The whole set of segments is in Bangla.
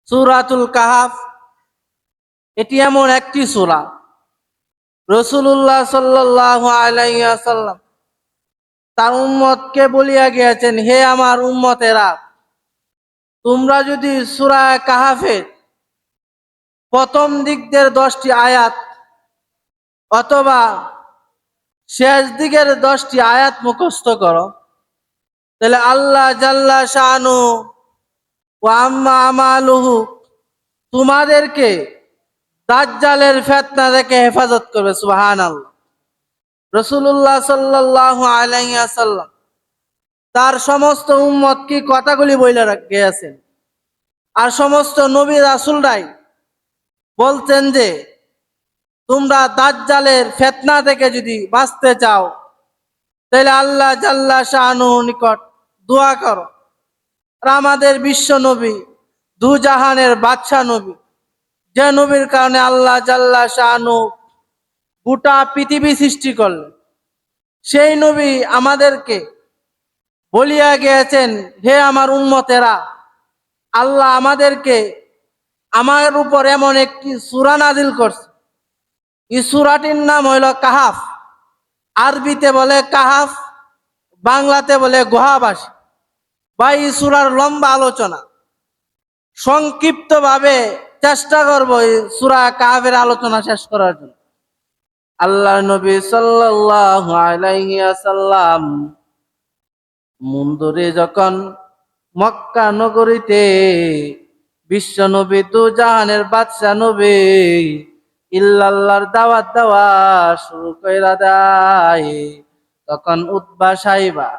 সূরাতুল কাহাফ এটি এমন একটি সূরা রাসূলুল্লাহ সাল্লাল্লাহু আলাইহি ওয়াসাল্লাম তার উম্মতকে বলিয়া গিয়েছেন, হে আমার উম্মতেরা, তোমরা যদি সূরা কাহাফের প্রথম দিকের 10টি আয়াত অথবা শেষ দিকের 10টি আয়াত মুখস্থ করো, তাহলে আল্লাহ জাল্লা শানু ওয়া আম্মা আমালুহু তোমাদেরকে দাজ্জালের ফিতনা থেকে হেফাজত করবে। সুবহানাল্লাহ। রাসূলুল্লাহ সাল্লাল্লাহু আলাইহি ওয়াসাল্লাম তার সমস্ত উম্মত কি কথাগুলি বইলা গিয়েছেন, আর সমস্ত নবী রাসূলরাই বলতেন যে তোমরা দাজ্জালের ফিতনা থেকে যদি বাঁচতে চাও তাহলে আল্লাহ জাল্লা শানু নিকট দোয়া করো। আর আমাদের বিশ্ব নবী, দু জাহানের বাদশা নবী, যে নবীর কারণে আল্লাহ জাল্লা শানু গোটা পৃথিবী সৃষ্টি করলেন, সেই নবী আমাদেরকে বলিয়া গিয়েছেন, হে আমার উম্মতেরা, আল্লাহ আমাদেরকে আমার উপর এমন একটি সূরা নাজিল করছে। এই সূরাটির নাম হইল কাহাফ। আরবিতে বলে কাহাফ, বাংলাতে বলে গুহাবাসী। বা এই সূরার লম্বা আলোচনা সংক্ষিপ্ত ভাবে চেষ্টা করব এই সূরা কাহাফের আলোচনা শেষ করার জন্য। আল্লাহ নবী সাল্লাল্লাহু আলাইহি ওয়াসাল্লাম মুন্দরে যখন মক্কা নগরীতে বিশ্ব নবী, দু জাহানের বাদশা নবী ইল্লাল্লাহর দাওয়াত দেওয়া শুরু কইরা দেয়, তখন উতবা সাইবা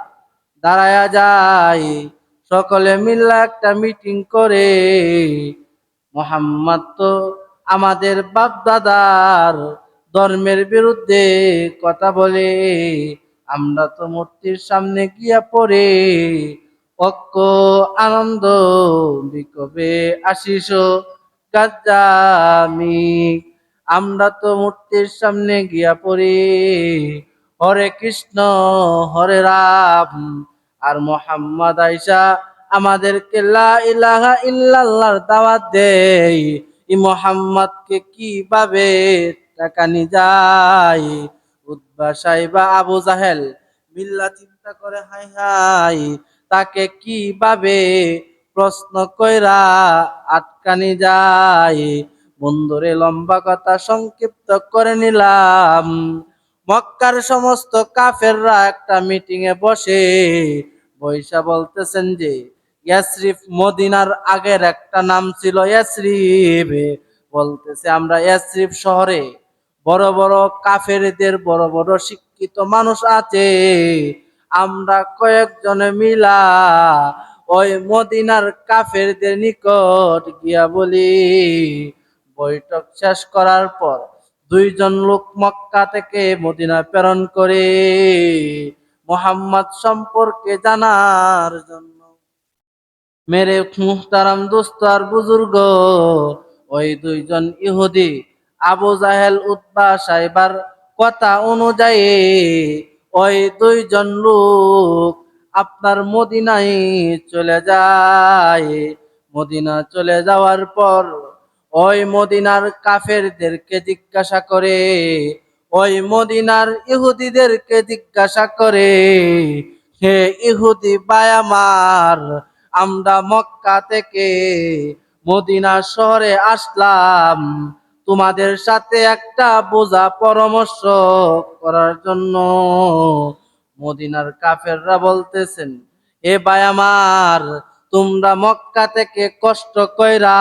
দাঁড়ায়া যায়, সকলে মিল্লা একটা মিটিং করে, মুহাম্মদ তো আমাদের বাপ দাদার ধর্মের বিরুদ্ধে কথা বলে, আমরা তো মূর্তির সামনে গিয়া পড়ে ঐক্য আনন্দ বিকবে আশিস গাজ্জামি, আমরা তো মূর্তির সামনে গিয়া পড়ি হরে কৃষ্ণ হরে রাম, আর মুহাম্মদ আইসা আমাদেরকে লা ইলাহা ইল্লাল্লাহর দাওয়াত দেয়। এই মুহাম্মদকে কিভাবে টাকানি যায়? উতবা সাইবা আবু জাহেল মিল্লা চিন্তা করে, হাই হাই, তাকে কিভাবে প্রশ্ন কইরা আটকানি যায়। বন্ধুরে, লম্বা কথা সংক্ষিপ্ত করে নিলাম। মক্কার সমস্ত কাফেররা একটা মিটিং এ বসে বৈশা বলতেছেন যে ইয়াসরিফ, মদিনার আগের একটা নাম ছিল ইয়াসরিব, বলতেছে আমরা ইয়াসরিব শহরে বড় বড় কাফেরদের বড় বড় শিক্ষিত মানুষ আছে, আমরা কয়েকজনে মিলা ওই মদিনার কাফেরদের নিকট গিয়া বলি। বৈঠক শেষ করার পর 2জন লোক মক্কা থেকে মদিনা প্রেরণ করে মুহাম্মদ সম্পর্কে জানার জন্য। মেরে মুহতারাম দোস্ত আর বুজুর্গ, ওই 2জন ইহুদি আবু জাহেল উতবা সাইবার কথা অনুযায়ী ওই 2জন লোক আপনার মদিনায় চলে যায়। মদিনা চলে যাওয়ার পর ওই মদিনার কাফেরদেরকে জিজ্ঞাসা করে, ওই মদিনার ইহুদিদেরকে জিজ্ঞাসা করে, হে ইহুদি ভাই আমার, আমরা মক্কা থেকে মদিনা শহরে আসলাম তোমাদের সাথে একটা বোঝা পরামর্শ করার জন্য। মদিনার কাফেররা বলতেছেন, এ ভাই আমার, তোমরা মক্কা থেকে কষ্ট কইরা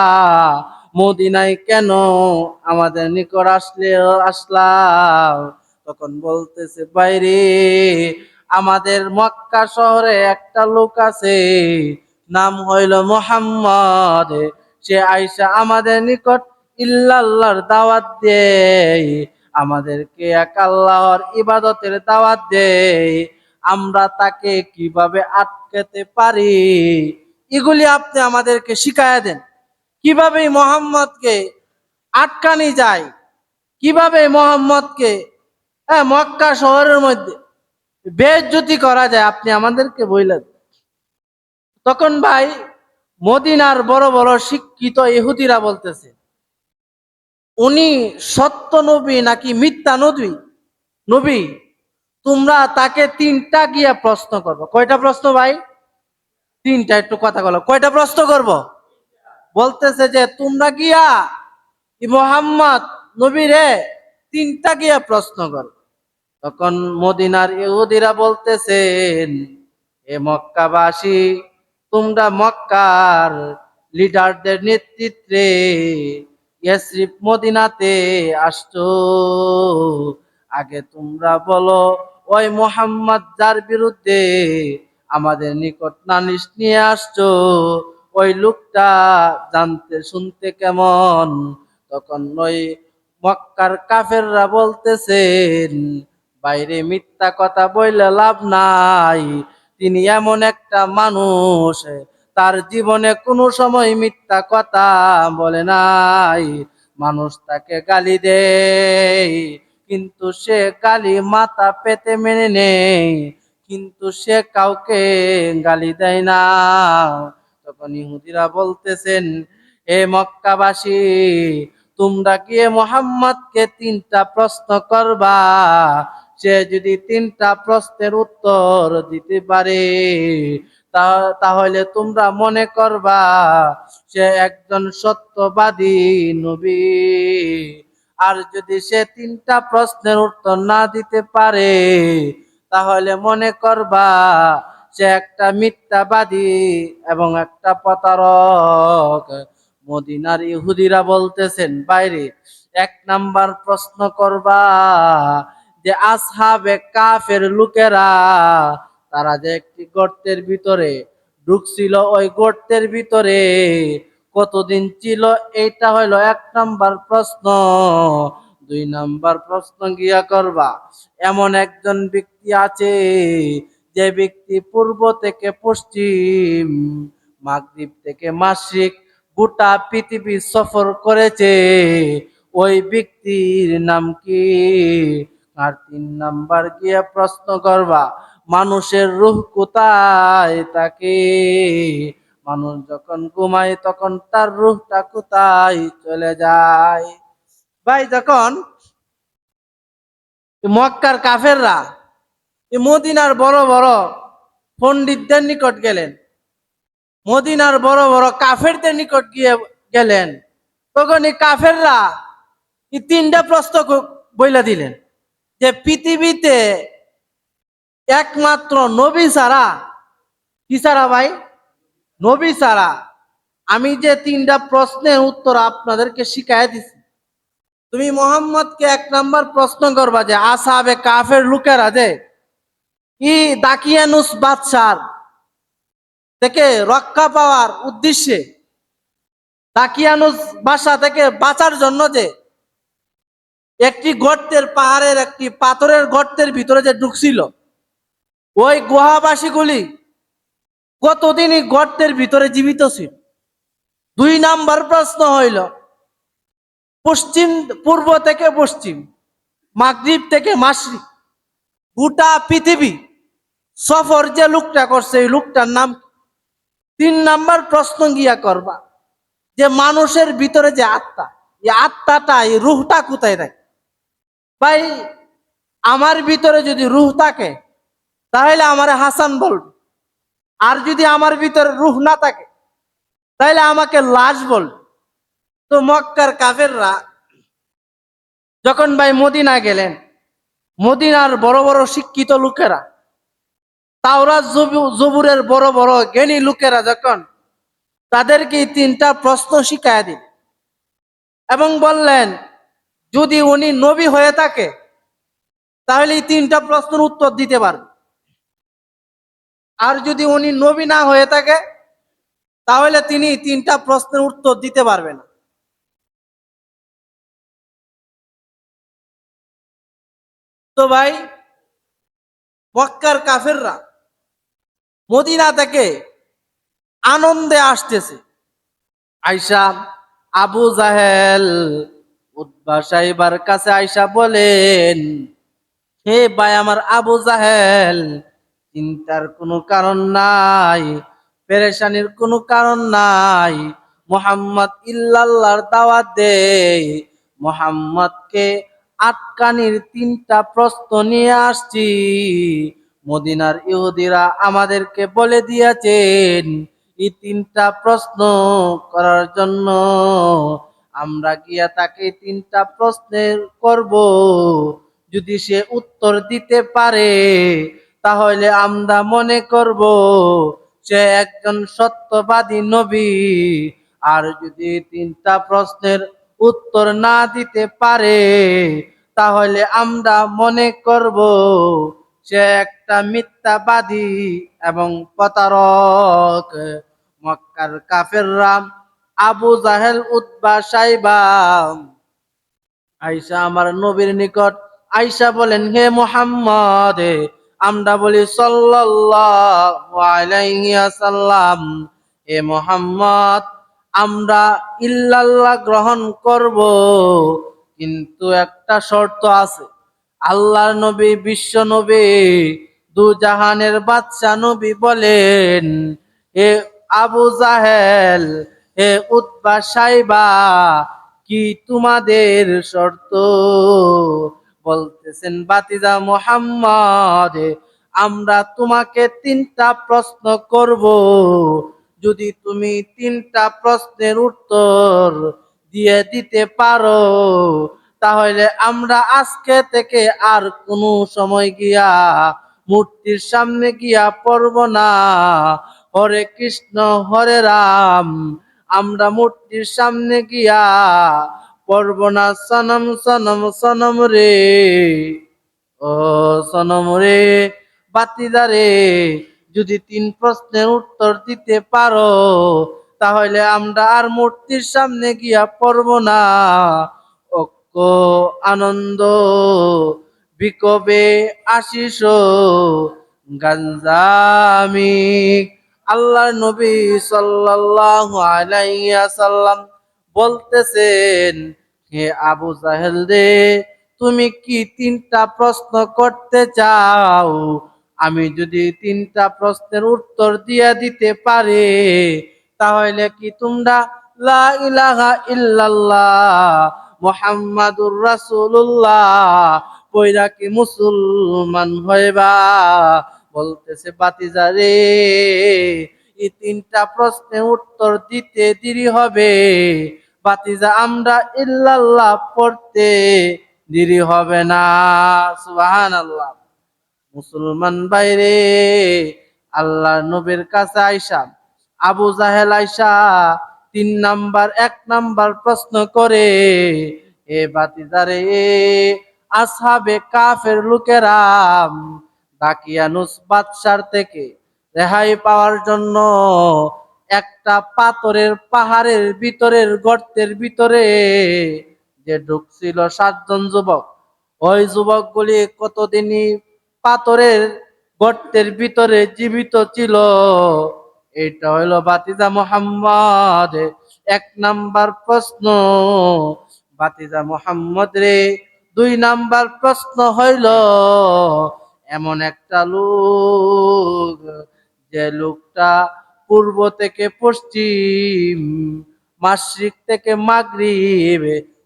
মদিনায় কেন আমাদের নিকট আসলাম? তখন বলতেছে, বাইরে আমাদের মক্কা শহরে একটা লোক আছে, নাম হইল মুহাম্মদ, সে আইসা আমাদের নিকট ইল্লাল্লাহর দাওয়াত দেয়, আমাদেরকে এক আল্লাহর ইবাদতের দাওয়াত দেয়, আমরা তাকে কিভাবে আটকাতে পারি এগুলি আপনি আমাদেরকে শিখায়া দেন। কিভাবে মুহাম্মদকে আটকানি যায়, কিভাবে মুহাম্মদকে মক্কা শহরের মধ্যে বেইজ্জতি করা যায়, আপনি আমাদেরকে বললেন। তখন ভাই মদিনার বড় বড় শিক্ষিত ইহুদিরা বলতেছে, উনি সত্য নবী নাকি মিথ্যা নবী নবী তোমরা তাকে তিনটা গিয়া প্রশ্ন করবো। কয়টা প্রশ্ন ভাই? তিনটা। একটু কথা বলো, কয়টা প্রশ্ন করব? বলতেছে যে তোমরা গিয়া মোহাম্মদ নবী রে তিনটা গিয়া প্রশ্ন করো। তখন মদিনার ইহুদিরা বলতেছেন, এ মক্কাবাসী, তোমরা মক্কার লিডারদের নেতৃত্বে ইয়াসরিব মদিনাতে আসছো, আগে তোমরা বলো ওই মোহাম্মদ যার বিরুদ্ধে আমাদের নিকট নালিশ নিয়ে আসছো, ওই লোকটা জানতে শুনতে কেমন? তখন ওই মক্কার কাফেররা বলতেছেন, বাইরে মিথ্যা কথা বইলে লাভ নাই, তিনি এমন একটা মানুষ, তার জীবনে কোনো সময় মিথ্যা কথা বলে নাই। মানুষ তাকে গালি দেয়, কিন্তু সে গালি মাথা পেতে মেনে নেয়, কিন্তু সে কাউকে গালি দেয় না। তখন ইহুদিরা বলতেছেন, হে মক্কাবাসী, তোমরা গিয়ে মোহাম্মদকে তিনটা প্রশ্ন করবা, সে যদি তিনটা প্রশ্নের উত্তর দিতে পারে তাহলে তোমরা মনে করবা সে একজন সত্যবাদী নবী। আর যদি সে তিনটা প্রশ্নের উত্তর না দিতে পারে তাহলে মনে করবা সে একটা মিথ্যাবাদী এবং একটা প্রতারক। মদিনার ইহুদিরা বলতেছেন, বাইরে এক নাম্বার প্রশ্ন করবা যে আসহাবে কাফের লোকেরা তারা যে একটি গর্তের ভিতরে ঢুকছিল, ওই গর্তের ভিতরে কতদিন ছিল, এইটা হলো এক নাম্বার প্রশ্ন। দুই নাম্বার প্রশ্ন গিয়া করবা, এমন একজন ব্যক্তি আছে যে ব্যক্তি পূর্ব থেকে পশ্চিম, মাগরিব থেকে মাশরিক গোটা পৃথিবী সফর করেছে, ওই ব্যক্তির নাম কি? আর তিন নাম্বার গিয়ে প্রশ্ন করবা, মানুষের রূহ কোথায় থাকে? মানুষ যখন ঘুমায় তখন তার রূহটা কোথায় চলে যায়? ভাই, যখন মক্কার কাফেররা মদিনার বড় বড় পণ্ডিতদের নিকট গেলেন, মদিনার বড় বড় কাফেরদের নিকট গিয়ে গেলেন, তখন এই কাফেররা এই তিনটা প্রশ্ন বইলা দিলেন যে পৃথিবীতে একমাত্র নবী ছাড়া, কি ছাড়া ভাই? নবী ছাড়া। আমি যে তিনটা প্রশ্নের উত্তর আপনাদেরকে শিখাই দিছি, তুমি মোহাম্মদকে এক নাম্বার প্রশ্ন করবা যে আসহাবে কাফের লোকেরা যে ই দাকিয়ানুস বাদশার থেকে রক্ষা পাওয়ার উদ্দেশ্যে, দাকিয়ানুস বাদশা থেকে বাঁচার জন্য যে একটি গর্তের, পাহাড়ের একটি পাথরের গর্তের ভিতরে যে ঢুকছিল, ওই গুহাবাসীগুলি কতদিনই গর্তের ভিতরে জীবিত ছিল? দুই নাম্বার প্রশ্ন হইল, পশ্চিম, পূর্ব থেকে পশ্চিম, মাগরিব থেকে মাশরিক গোটা পৃথিবী সফর যে লোকটা করছে, এই লোকটার নাম? তিন নাম্বার প্রশ্ন গিয়া করবা যে মানুষের ভিতরে যে আত্মা, এই আত্মাটা, এই রুহটা কোথায় থাকে? ভাই, আমার ভিতরে যদি রুহ থাকে তাহলে আমার হাসান বলবে, আর যদি আমার ভিতরে রুহ না থাকে তাহলে আমাকে লাশ বলবে। তো মক্কার কাফেররা যখন ভাই মদিনা গেলেন, মদিনার বড় বড় শিক্ষিত লোকেরা, তাওরাত জবুরের বড় বড় জ্ঞানী লোকেরা যখন তাদেরকে তিনটা প্রশ্ন শিখায় দিল এবং বললেন যদি উনি নবী হয়ে থাকে তাহলে এই তিনটা প্রশ্নের উত্তর দিতে পারবে, আর যদি উনি নবী না হয়ে থাকে তাহলে তিনি তিনটা প্রশ্নের উত্তর দিতে পারবে না। তো ভাই, মক্কার কাফেররা মদিনা থেকে আনন্দে আসতেছে, আয়সা আবু জাহেল উতবা সাহেবের কাছে আয়সা বলেন, হে ভাই আমার আবু জাহেল, চিন্তার কোনো কারণ নাই, পেরেশানির কোনো কারণ নাই। মুহাম্মদ ইল্লাল্লাহর দাওয়াত দেয়। মুহাম্মদকে আটকানির তিনটা প্রশ্ন নিয়ে আসছি। মদিনার ইহুদিরা আমাদেরকে বলে দিয়েছেন এই তিনটা প্রশ্ন করার জন্য। আমরা গিয়া তাকে তিনটা প্রশ্নের করব। যদি সে উত্তর দিতে পারে তাহলে আমরা মনে করব সে একজন সত্যবাদী নবী। আর যদি তিনটা প্রশ্নের উত্তর না দিতে পারে তাহলে আমরা মনে করব সে একটা মিথ্যাবাদী এবং প্রতারক। মক্কার কাফেররা আবু জাহেল, উতবা, সাইবা আয়েশা আমার নবীর নিকট আয়েশা বলেন, হে মুহাম্মদ, আমরা বলি সাল্লাল্লাহু আলাইহি ওয়াসাল্লাম, হে মুহাম্মদ, আমরা ইল্লাল্লাহ গ্রহণ করব, কিন্তু একটা শর্ত আছে। আল্লাহর নবী, বিশ্ব নবী, দু জাহানের বাদশা নবী বলেন, হে আবু জাহেল, হে উতবা, সাইবা, কি তোমাদের শর্ত? বলতেছেন, বাতিজা মুহাম্মদ, আমরা তোমাকে তিনটা প্রশ্ন করব। যদি তুমি তিনটা প্রশ্নের উত্তর দিয়ে দিতে পারো তাহলে আমরা আজকে থেকে আর কোনো সময় গিয়া মূর্তির সামনে গিয়া পড়ব না হরে কৃষ্ণ হরে রাম। আমরা মূর্তির সামনে গিয়া পড়ব না সনম সনম সনম রে, ও সনম রে। বাতিদা রে, যদি তিন প্রশ্নের উত্তর দিতে পারো তাহলে আমরা আর মূর্তির সামনে গিয়া পড়ব না। ঐক্য আনন্দ বিকবে আশিস গঞ্জামিক। আল্লাহর নবী সাল্লাল্লাহু আলাইহি ওয়াসাল্লাম বলতেছেন, হে আবু জাহেল রে, তুমি কি তিনটা প্রশ্ন করতে চাও? আমি যদি তিনটা প্রশ্নের উত্তর দিয়ে দিতে পারি তাহলে কি তোমরা লা ইলাহা ইল্লাল্লাহ মুহাম্মাদুর রাসূলুল্লাহ পয়রা কি মুসলমান হইবা? বলতেছে, বাতিজা রে, এই তিনটা প্রশ্নের উত্তর দিতে দেরি হবে। বাতিজা, আমরা ইল্লাল্লাহ পড়তে দেরি হবে না। সুবহানাল্লাহ। মুসলমান বাইরে, আল্লাহ নবীর কাছে আইসা আবু জাহেল আইসা এক নাম্বার প্রশ্ন করে, এ বাতিজারে, আসহাবে কাফের লোকেরা দাকিয়ানুস বাদশার থেকে রেহাই পাওয়ার জন্য একটা পাথরের পাহাড়ের ভিতরের গর্তের ভিতরে যে ঢুকছিল 7 জন যুবক, ওই যুবকগুলি কতদিনই পাথরের গর্তের ভিতরে জীবিত ছিল। এটা হইল বাতিজা মুহাম্মদ 1 নাম্বার প্রশ্ন। বাতিজা মুহাম্মদ রে, 2 নাম্বার প্রশ্ন হইল, এমন একটা লোক, যে লোকটা পূর্ব থেকে পশ্চিম, মাশরিক থেকে মাগরিব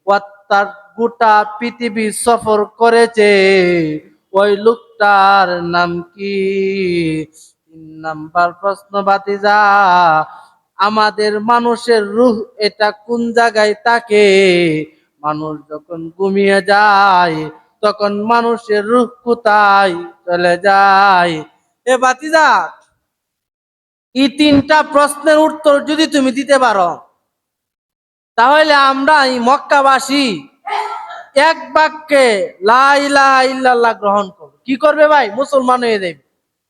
অর্থাৎ গোটা পৃথিবী সফর করেছে, ওই লোকটার নাম কি? 3 নাম্বার প্রশ্ন, বাতিজা, আমাদের মানুষের রূহ এটা কোন জায়গায় থাকে? মানুষ যখন ঘুমিয়ে যায় তখন মানুষের রূহ কোথায় চলে যায়? এ বাতিজা, এই 3টা প্রশ্নের উত্তর যদি তুমি দিতে পারো তাহলে আমরা এই মক্কাবাসী এক বাক্যে লা ইলাহা ইল্লাল্লাহ গ্রহণ করব। কি করবে ভাই? মুসলমান হয়ে যাবে।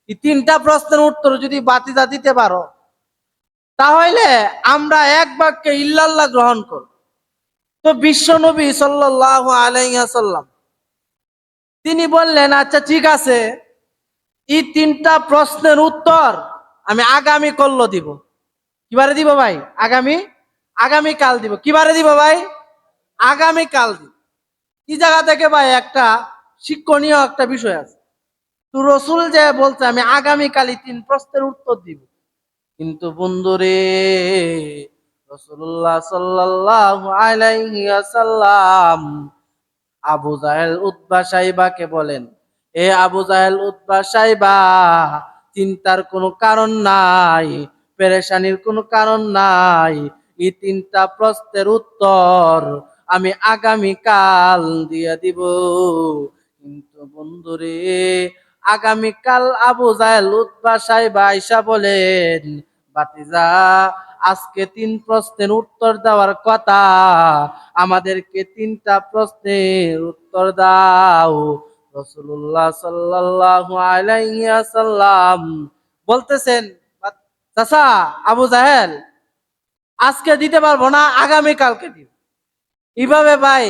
এই 3টা প্রশ্নের উত্তর যদি বাতিজা দিতে পারো তাহলে আমরা এক বাক্যে ইল্লাল্লাহ গ্রহণ করব। তো বিশ্ব নবী সাল্লাল্লাহু আলাইহি ওয়াসাল্লাম তিনি বললেন, আচ্ছা ঠিক আছে, এই 3টা প্রশ্নের উত্তর আমি আগামী কল্য দিব। কিবারে দিব ভাই? আগামী কাল দিব। কিবারে দিব ভাই? আগামী কাল দিব। কি জায়গা থেকে ভাই? একটা শিক্ষণীয় একটা বিষয় আছে। তো রসুল যে বলছে আমি আগামীকালই 3 প্রশ্নের উত্তর দিব, কিন্তু বন্ধুরে, রাসূলুল্লাহ সাল্লাল্লাহু আলাইহি ওয়াসাল্লাম আবু জাহেল উতবা সাইবাকে বলেন, এ আবু জাহেল উতবা সাইবা, চিন্তার কোনো কারণ নাই, পেরেশানির কোনো কারণ নাই। এই তিনটা প্রশ্নের উত্তর আমি আগামী কাল দিয়ে দিব। কিন্তু বন্ধুরে, আগামীকাল আবু জাহেল উতবা সাইবা আইসা বলেন, বাতিজা, আজকে তিন প্রশ্নের উত্তর দেওয়ার কথা, আমাদেরকে তিনটা প্রশ্নের উত্তর দাও। রাসূলুল্লাহ সাল্লাল্লাহু আলাইহি ওয়াসাল্লাম বলতেছেন, চাচা আবু জাহেল, আজকে দিতে পারবো না, আগামী কালকে দিব। এইভাবে ভাই,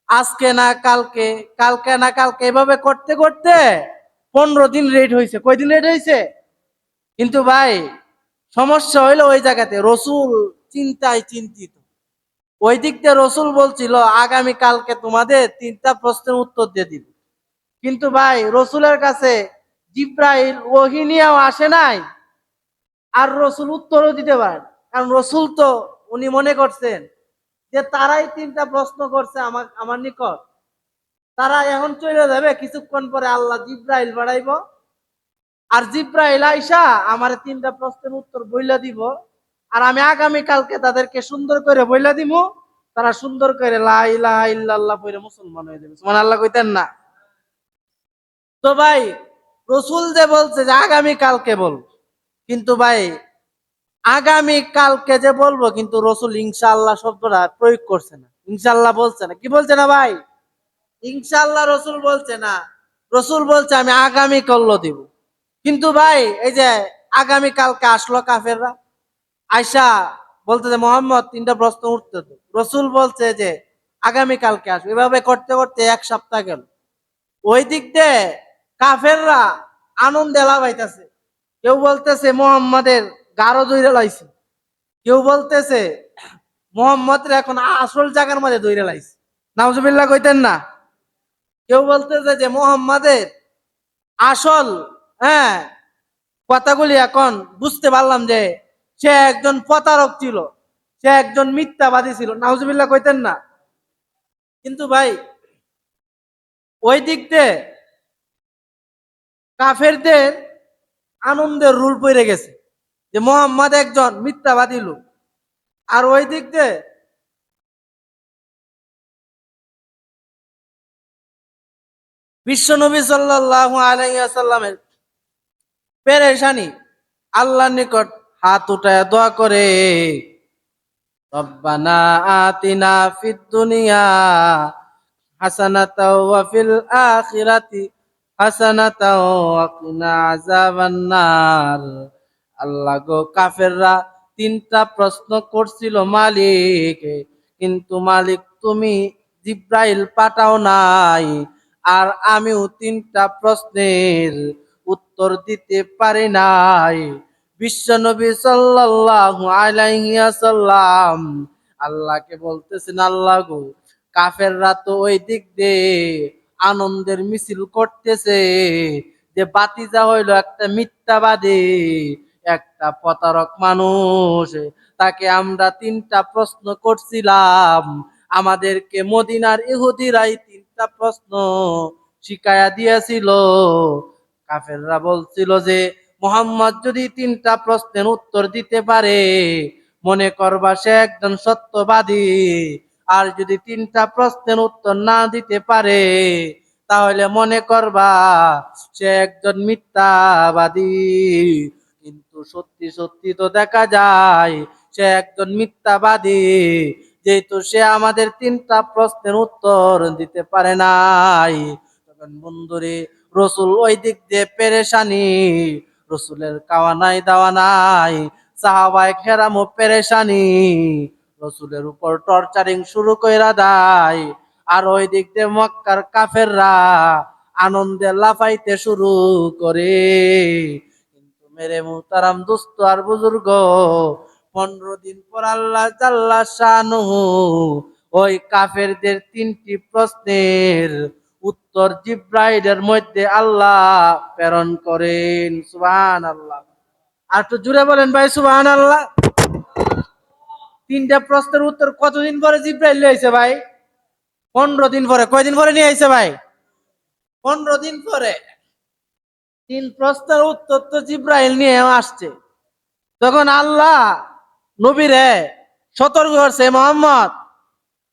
আজকে না কালকে, কালকে না কালকে, এভাবে করতে করতে 15 দিন লেট হয়েছে। কয়দিন লেট হয়েছে? কিন্তু ভাই, সমস্যা হইলো ওই জায়গাতে রসুল চিন্তায় চিন্তিত। ওই দিক দিয়ে রসুল বলছিল আগামী কালকে তোমাদের তিনটা প্রশ্নের উত্তর দিয়ে দিব। কিন্তু ভাই, রসুলের কাছে জিব্রাইল ওহী নিয়েও আসে নাই, আর রসুল উত্তরও দিতে পারেন। কারণ রসুল তো উনি মনে করছেন যে তারাই তিনটা প্রশ্ন করছে আমার আমার নিকট, তারা এখন চলে যাবে, কিছুক্ষণ পরে আল্লাহ জিব্রাইল বাড়াইব, আর জিব্রাইল আইসা আমার তিনটা প্রশ্নের উত্তর বইলা দিব, আর আমি আগামী কালকে তাদেরকে সুন্দর করে বইলা দিব, তারা সুন্দর করে লা ইলাহা ইল্লাল্লাহ পড়ে মুসলমান হয়ে যাবে। সুবহানাল্লাহ কইতেন না? তো ভাই, রসুল যে বলছে যে আগামী কালকে বল, কিন্তু ভাই আগামী কালকে যে বলবো, কিন্তু রসুল ইনশাআল্লাহ শব্দটা প্রয়োগ করছে না, ইনশাআল্লাহ বলছে না। কি বলছে না ভাই? ইনশাআল্লাহ রসুল বলছে না, রসুল বলছে আমি আগামী কাল দিব। কিন্তু ভাই, এই যে আগামী কালকে আসলো কাফেররা, আয়সা বলতে যে মোহাম্মদ তিনটা প্রশ্ন উঠতে তো, রসুল বলছে যে আগামী কালকে আসবে। এভাবে করতে করতে 1 সপ্তাহ গেল। ওই দিক দিয়ে কাফেররা আনন্দে লাভাইতেছে। কেউ বলতেছে মোহাম্মদের গাঢ় দইরে লাইছে, কেউ বলতেছে মোহাম্মদের এখন আসল জায়গার মধ্যে দইরে লাইছে। নাউজুবিল্লাহ কইতেন না? কেউ বলতেছে যে মোহাম্মদের আসল, হ্যাঁ, কথাগুলি এখন বুঝতে পারলাম যে সে একজন প্রতারক ছিল, সে একজন মিথ্যাবাদী ছিল। নাউজুবিল্লাহ কইতেন না? কিন্তু ভাই, ওই দিক দিয়ে কাফেরদের আনন্দের রুল পড়ে গেছে যে মোহাম্মদ একজন মিথ্যাবাদী লোক। আর ওই দিক দিয়ে বিশ্বনবী সাল্লাল্লাহু আলাইহি ওয়াসাল্লামের পেরেশানি, আল্লাহর নিকট হাত উঠায় দোয়া করে, রব্বানা আতিনা ফিদ দুনিয়া হাসানাতাও ওয়া ফিল আখিরাতি হাসানাতাও ওয়া কিনা আযাবান নার। আল্লাহ গো, কাফেররা তিনটা প্রশ্ন করছিল মালিক, কিন্তু মালিক তুমি জিব্রাইল পাঠাও নাই, আর আমিও তিনটা প্রশ্নের উত্তর দিতে পারি নাই। বিশ্বনবী সাল্লাল্লাহু আলাইহি ওয়াসাল্লাম আল্লাহকে বলতেছেন, আল্লাহ গো, কাফেররা তো ওই দিক দিয়ে আনন্দের মিছিল করতেছে যে বাতিজা হইলো একটা মিথ্যাবাদী, একটা প্রতারক মানুষ, তাকে আমরা তিনটা প্রশ্ন করছিলাম, আমাদেরকে মদিনার ইহুদিরাই তিনটা প্রশ্ন শিখায়া দিয়েছিল। কাফেররা বলছিল যে মোহাম্মদ যদি তিনটা প্রশ্নের উত্তর দিতে পারে, মনে করবা সে একজন সত্যবাদী, আর যদি তিনটা প্রশ্নের উত্তর না দিতে পারে, তাহলে মনে করবা সে একজন মিথ্যাবাদী। কিন্তু সত্যি সত্যি তো দেখা যায় সে একজন মিথ্যাবাদী, যেহেতু সে আমাদের তিনটা প্রশ্নের উত্তর দিতে পারে নাই। তখন বন্ধুরে, রসুল ওই দিক দিয়ে পেরেশানি, রসুলের খাওয়া নাই দাওয়া নাই, সাহাবায়ে কেরামও পেরেশানি, রসুলের উপর টর্চারিং শুরু কইরা দেয়। আর ওই দিক দিয়ে মক্কার কাফেররা আনন্দে লাফাইতে শুরু করে। কিন্তু মেরে মুহতারাম দোস্ত আর বুজুর্গ, 15 দিন পর আল্লাহ জাল্লা শানুহু ওই কাফেরদের তিনটি প্রশ্নের উত্তর জিব্রাইলের মধ্যে আল্লাহ প্রেরণ করেন। সুবহানাল্লাহ। আর একটু জুড়ে বলেন ভাই সুবহানাল্লাহ। তিনটা প্রশ্নের উত্তর কতদিন পরে জিব্রাইল নিয়ে আইছে ভাই? 15 দিন পরে। কয়দিন পরে নিয়ে আইছে ভাই? 15 দিন পরে। তিন প্রশ্নের উত্তর তো জিব্রাইল নিয়ে আসছে। তখন আল্লাহ নবীরে সতর্ক করছে, মোহাম্মদ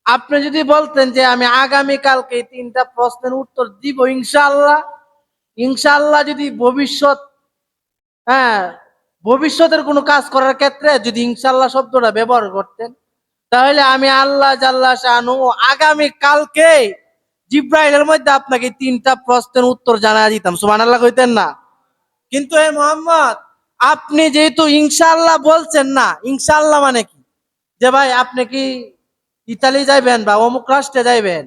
আপনি যদি বলতেন যে আমি আগামী কালকে তিনটা প্রশ্নের উত্তর দিব ইনশাআল্লাহ, ইনশাআল্লাহ যদি ভবিষ্যৎ, হ্যাঁ, ভবিষ্যতের কোনো কাজ করার ক্ষেত্রে যদি ইনশাআল্লাহ শব্দটা ব্যবহার করতেন, তাহলে আমি আল্লাহ জাল্লা শানু আগামী কালকে জিব্রাইলের মধ্যে আপনাকে তিনটা প্রশ্নের উত্তর জানা দিতাম। সুবহানাল্লাহ কইতেন না? কিন্তু হে মোহাম্মদ, আপনি যেহেতু ইনশাআল্লাহ বলছেন না, ইনশাআল্লাহ মানে কি? যে ভাই আপনি কি ইতালি যাইবেন বা অমুক রাষ্ট্রে যাইবেন,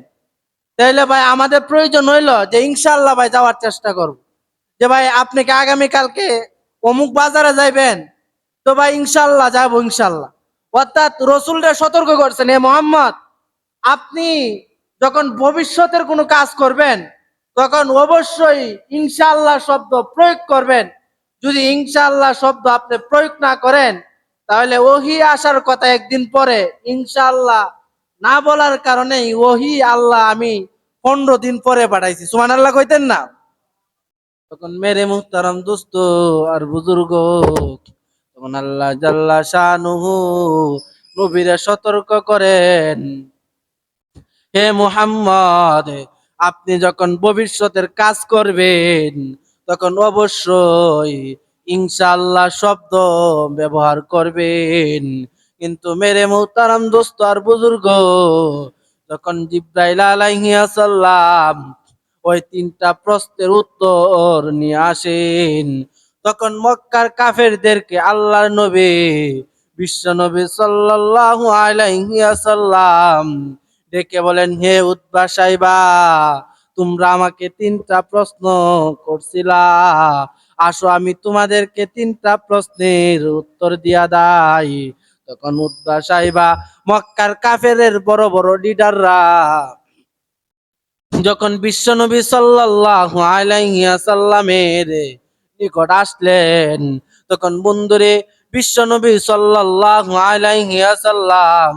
তাহলে ভাই আমাদের প্রয়োজন হইলো যে ইনশাআল্লাহ ভাই যাওয়ার চেষ্টা করব। যে ভাই আপনি কি আগামী কালকে অমুক বাজারে যাইবেন, তো ভাই ইনশাআল্লাহ যাবো ইনশাআল্লাহ। অর্থাৎ রসুলরা সতর্ক করছেন, হে মোহাম্মদ আপনি যখন ভবিষ্যতের কোনো কাজ করবেন তখন অবশ্যই ইনশাআল্লাহ শব্দ প্রয়োগ করবেন। যদি ইনশাআল্লাহ শব্দ আপনি প্রয়োগ না করেন, তাহলে ওহী আসার কথা একদিন পরে ইনশাআল্লাহ না বলার কারণে ওহী আল্লাহ আমি 15 দিন পরে পাঠাইছি। সুবহানাল্লাহ কইতেন না? তখন মেরে মুহতারাম দোস্ত আর বুজুর্গ, তখন আল্লাহ জাল্লা শানুহু নবীরে সতর্ক করেন, হে মুহাম্মদ আপনি যখন ভবিষ্যতের কাজ করবেন তখন অবশ্যই ইনশাআল্লাহ শব্দ ব্যবহার করবেন। কিন্তু মেরে মুহতারাম দোস্ত আর বুজুর্গ, যখন জিব্রাইল আলাইহিস সালাম ওই তিনটা প্রশ্নের উত্তর নিয়ে আসেন, তখন মক্কার কাফেরদেরকে আল্লাহর নবী বিশ্ব নবী সাল্লাল্লাহু আলাইহি ওয়াসাল্লাম ডেকে বলেন, হে উতবা সাইবা, তোমরা আমাকে তিনটা প্রশ্ন করছিলা, আসো আমি তোমাদেরকে তিনটা প্রশ্নের উত্তর দিয়া দাই। তখন উতবা সাইবা মক্কার কাফেরের বড় বড় লিডাররা যখন বিশ্বনবী সাল্লাল্লাহু আলাইহি ওয়াসাল্লামের নিকট আসলেন, তখন বন্ধুরে বিশ্বনবী সাল্লাল্লাহু আলাইহি ওয়াসাল্লাম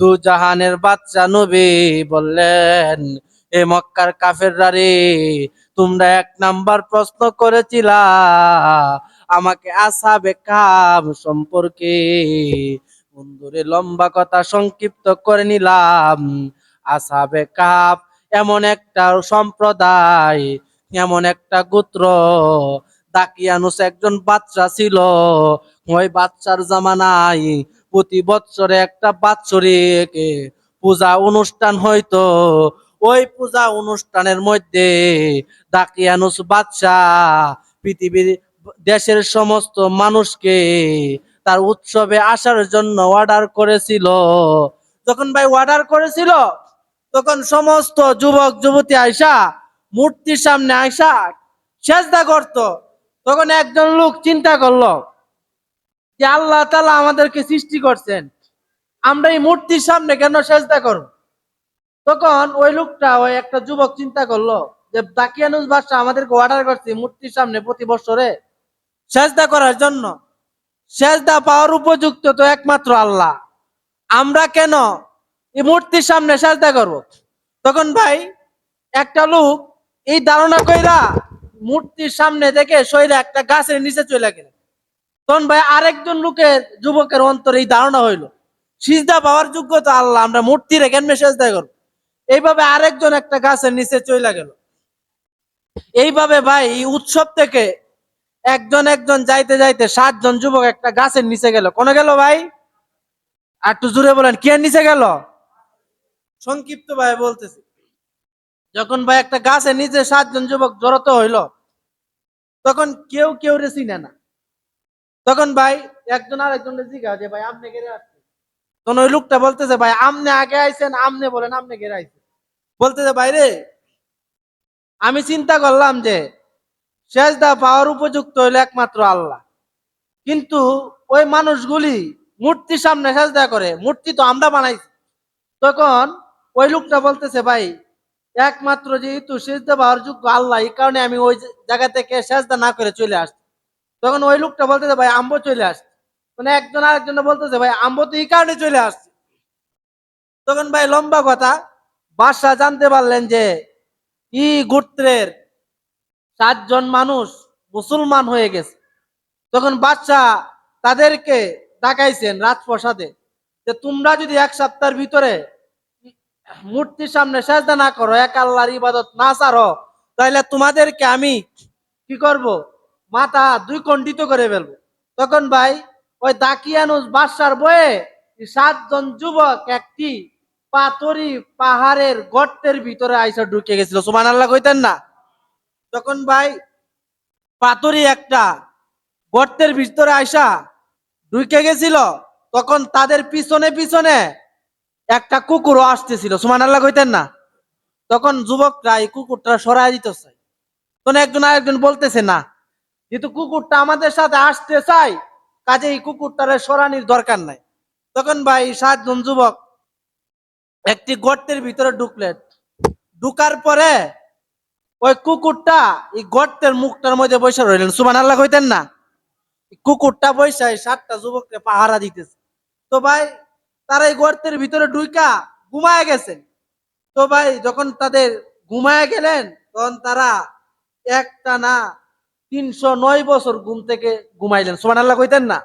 দু জাহানের বাদশা নবী বললেন, এ মক্কার কাফেররা রে, তোমরা 1 নাম্বার প্রশ্ন করেছিলা আমাকে আসহাবে কাহফ সম্পর্কে। বন্ধুরে লম্বা কথা সংক্ষিপ্ত করে নিলাম। আসহাবে কাহফ এমন একটা সম্প্রদায়, এমন একটা গোত্র, দাকিয়ানুস একজন বাদশা ছিল। ওই বাদশার জামানায় প্রতি বৎসরে একটা বাৎসরিক পূজা অনুষ্ঠান হইতো। ওই পূজা অনুষ্ঠানের মধ্যে দাকিয়ানুস বাদশা পৃথিবীর দেশের সমস্ত মানুষকে তার উৎসবে আসার জন্য অর্ডার করেছিল। যখন ভাই অর্ডার করেছিল, তখন সমস্ত যুবক যুবতী আয়সা মূর্তির সামনে আয়সা সেজদা করত। তখন একজন লোক চিন্তা করলো যে আল্লাহ তাআলা আমাদেরকে সৃষ্টি করছেন, আমরা এই মূর্তির সামনে কেন সেজদা করব? তখন ওই লোকটা, ওই একটা যুবক চিন্তা করলো যে দাকিয়ানুস বাদশা আমাদেরকে অর্ডার করছে মূর্তির সামনে প্রতি বছরে সেজদা করার জন্য। সেজদা পাওয়ার উপযুক্ত তো একমাত্র আল্লাহ, আমরা কেন এই মূর্তির সামনে সেজদা করব? তখন ভাই একটা লোক এই ধারণা কইরা মূর্তির সামনে দেখে সইরা একটা গাছের নিচে চলে গেল। তখন ভাই আরেকজন লোকের, যুবকের অন্তরে এই ধারণা হইলো, সিজদা পাওয়ার যোগ্যতা আল্লাহ, আমরা মূর্তির কেন সেজদা করব? এইভাবে আরেকজন একটা গাছের নিচে চলে গেল। এইভাবে ভাই এই উৎসব থেকে একজন একজন যাইতে যাইতে 7 জন যুবক একটা গাছের নিচে গেল। কোন গেল ভাই? আর একটু জুড়ে বলেন, কে নিচে গেল? সংক্ষিপ্ত ভাই বলতেছি, যখন ভাই একটা গাছের নিচে 7 জন যুবক জড়তো হইলো, তখন কেউ কেউ রে চিনে না। তখন ভাই একজন আরেকজনের জিজ্ঞাসা যে ভাই আপনি কেড়ে আসছেন? তখন ওই লোকটা বলতেছে, ভাই আমনে আগে আইছেন, আমনে বলেন আপনি কেড়ে আইছেন। বলতেছে, ভাই রে, আমি চিন্তা করলাম যে সেজদা পাওয়ার উপযুক্ত হইলো একমাত্র আল্লাহ, কিন্তু ওই মানুষগুলি মূর্তির সামনে সেজদা করে, মূর্তি তো আমরা বানাইছি। তখন ওই লোকটা বলতেছে, ভাই একমাত্র যেহেতু সেজদা পাওয়ার যোগ্য আল্লাহ, এই কারণে আমি ওই জায়গা থেকে সেজদা না করে চলে আসছি। তখন ওই লোকটা বলতেছে ভাই আম্ব চলে আসছে। মানে একজন আরেকজন বলতেছে ভাই আম্ব তো এই কারণে চলে আসছে। তখন ভাই লম্বা কথা, বাদশাহ জানতে পারলেন যে ই গোত্রের 7 জন মানুষ মুসলমান হয়ে গেছে। তখন বাদশাহ তাদেরকে ডাকাইছেন রাজপ্রাসাদে, যে তোমরা যদি 1 সপ্তাহের ভিতরে মূর্তির সামনে সেজদা না করো, এক আল্লাহর ইবাদত না ছাড়ো, তাহলে তোমাদেরকে আমি কি করব, মাথা 2 খণ্ডিত করে ফেলবো। তখন ভাই ওই দাকিয়ানুস বাদশার বয়ে 7 জন যুবক একটি পাথরি পাহাড়ের গর্তের ভিতরে আইসা ঢুকে গেছিল। সুবহানাল্লাহ কইতেন না? তখন ভাই পাথরি একটা গর্তের ভিতরে আইসা ঢুকে গেছিল, তখন তাদের পিছনে পিছনে একটা কুকুরও আসতেছিল। সুবহানাল্লাহ কইতেন না? তখন যুবকরা এই কুকুরটা সরাই দিতেছে। তখন একজন আরেকজন বলতেছে না, যেহেতু কুকুরটা আমাদের সাথে আসতে চাই, কাজে এই কুকুরটারে সরানির দরকার নাই। তখন ভাই 7 জন যুবক একটি গর্তের ভিতরে ঢুকলেন। ঢুকার পরে ওই কুকুরটা এই গর্তের মুখটার মধ্যে বসে রইলেন। সুবহানাল্লাহ কইতেন না? কুকুরটা বসে 7টা যুবককে পাহারা দিতেছে। তো ভাই তারা এই গর্তের ভিতরে ঢুকা ঘুমায় গেছেন। তো ভাই যখন তাদের ঘুমায় গেলেন, তখন তারা একটানা 309 বছর ঘুম থেকে ঘুমাইলেন। সুবহানাল্লাহ কইতেন না?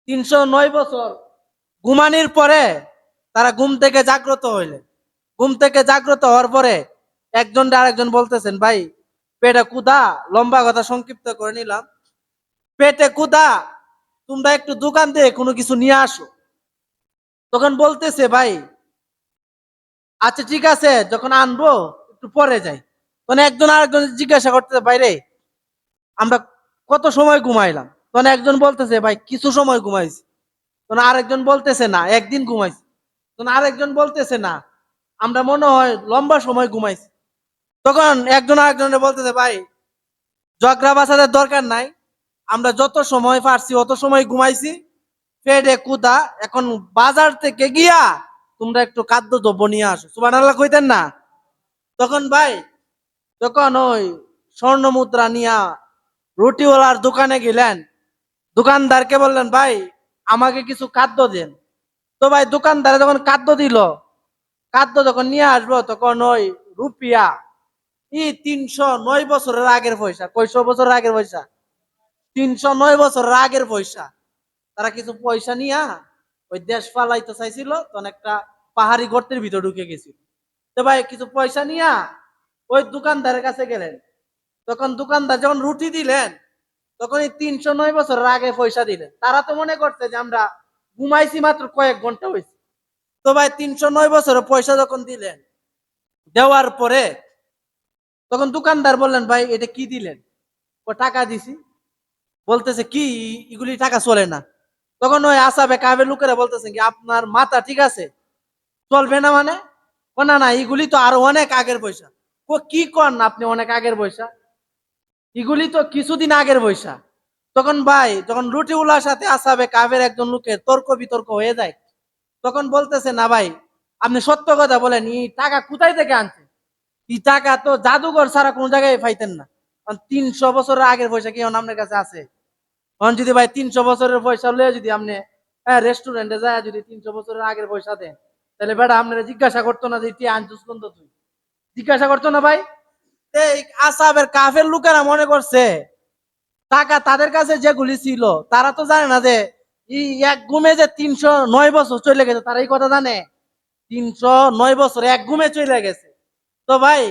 309 বছর ঘুমানির পরে তারা ঘুম থেকে জাগ্রত হইলেন। ঘুম থেকে জাগ্রত হওয়ার পরে একজন আরেকজন বলতেছেন, ভাই পেটে ক্ষুধা, লম্বা কথা সংক্ষিপ্ত করে নিলাম, পেটে ক্ষুধা, তোমরা একটু দোকান থেকে কোনো কিছু নিয়ে আসো। তখন বলতেছে ভাই আচ্ছা ঠিক আছে, যখন আনবো একটু পরে যাই। তখন একজন আরেকজন জিজ্ঞাসা করতেছে, ভাই রে আমরা কত সময় ঘুমাইলাম? তখন একজন বলতেছে ভাই কিছু সময় ঘুমাইছি। তখন আরেকজন বলতেছে না, একদিন ঘুমাইছি। তখন আরেকজন বলতেছে না, আমরা মনে হয় লম্বা সময় ঘুমাইছি। তখন একজন আরেকজনের বলতেছে ভাই ঝগড়া বাসাদের দরকার নাই, আমরা যত সময় পারছি অত সময় ঘুমাইছি, পেটে ক্ষুধা, এখন বাজার থেকে গিয়া তোমরা একটু খাদ্য দ্রব্য নিয়ে আসো। সুবহানাল্লাহ কইতেন না? তখন ভাই যখন ওই স্বর্ণ মুদ্রা নিয়া রুটিওয়ালার দোকানে গেলেন, দোকানদারকে বললেন ভাই আমাকে কিছু খাদ্য দেন। তো ভাই দোকানদারে যখন খাদ্য দিল, খাদ্য যখন নিয়ে আসবো, তখন ওই রুপিয়া 309 বছরের আগের পয়সা। কয়শো বছরের আগের পয়সা? 309 বছরের আগের পয়সা। তারা কিছু পয়সা নিয়া ওই দেশ পালাইতে চাইছিল, তখন একটা পাহাড়ি গর্তের ভিতর ঢুকে গেছিল। তো ভাই কিছু পয়সা নিয়া ওই দোকানদারের কাছে গেলেন। তখন দোকানদার যখন রুটি দিলেন, তখন এই 309 বছরের আগে পয়সা দিলেন। তারা তো মনে করছে যে আমরা ঘুমাইছি মাত্র কয়েক ঘন্টা হয়েছে। তো ভাই 309 বছরের পয়সা যখন দিলেন, দেওয়ার পরে তখন দোকানদার বললেন ভাই এটা কি দিলেন? ও টাকা দিছি। বলতেছে কি এগুলি টাকা চলে না। তখন ওই আসাবে কাবে লোকেরা বলতেছে কি আপনার মাথা ঠিক আছে? চলবে না মানে? ও না না, এগুলি তো আরো অনেক আগের পয়সা। ও কি কন আপনি অনেক আগের পয়সা? এগুলি তো কিছুদিন আগের পয়সা। তখন ভাই যখন রুটিওয়ালার সাথে আসাবে কাবের একজন লোকের তর্ক বিতর্ক হয়ে যায়, তখন বলতেছে না ভাই আপনি সত্য কথা বলেন, এই টাকা কোথায় থেকে আনছেন? এই টাকা তো জাদুঘর ছাড়া কোনো জায়গায় পাইতেন না। 300 বছরের আগের পয়সা কি আপনার কাছে আছে? এখন যদি ভাই 300 বছরের পয়সা লয়ে যদি আপনি রেস্টুরেন্টে যায় যদি 300 বছরের আগের পয়সা দেন, তাহলে বেটা আপনারা জিজ্ঞাসা করতো না যে তুই আনছিস কোন, তুই জিজ্ঞাসা করতো না ভাই? এই আসাবের কাফের লোকেরা মনে করছে টাকা তাদের কাছে যেগুলি ছিল, তারা তো জানে না যে এই এক ঘুমে যে 309 বছর চলে গেছে। তারা এই কথা জানে? 309 বছর এক ঘুমে চলে গেছে। তো ভাই